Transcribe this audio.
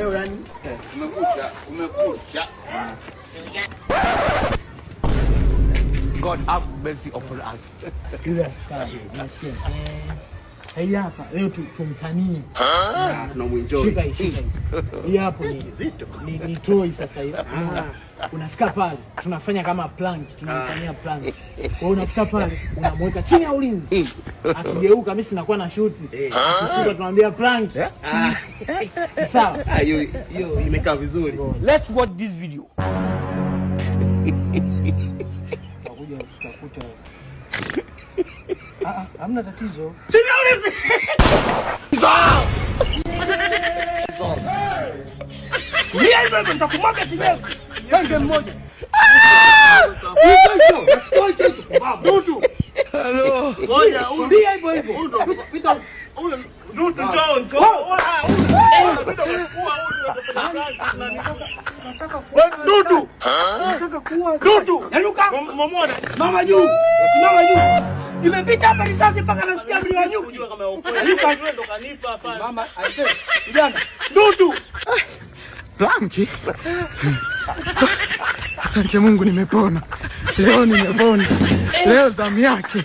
leo yani umekuja. God have mercy upon us. Sikiliza sana. Nasikia. Hii hapa leo tumtanie. Tunamuenjoy. Shika hii. Hii hapo ni toy sasa hivi. Unafika pale tunafanya kama plank, tunamfanyia plank. Kwa hiyo unafika pale unamweka chini ya ulinzi. Akigeuka mimi sinakuwa na shoot. Akifika tunamwambia plank. Sawa. Hiyo imekaa vizuri. Let's watch this video. Takuja tutakuta. Hamna tatizo. Chini ya ulinzi. Sawa. Yeye nitakumwaga kinyesi. Kenge mmoja. Dudu. Hello. Ngoja, ndio hivyo hivyo. Pita. Dudu njoo. Dudu. Nataka kuua. Dudu. Yanuka. Muone. Mama juu. Simama juu. Nimepita hapa risasi mpaka nasikia mlio wa nyuki. Yanuka ndo kanipa hapa. Mama, aise. Kijana. Dudu. Planki. Asante Mungu nimepona. Leo nimepona. Leo zamu yake.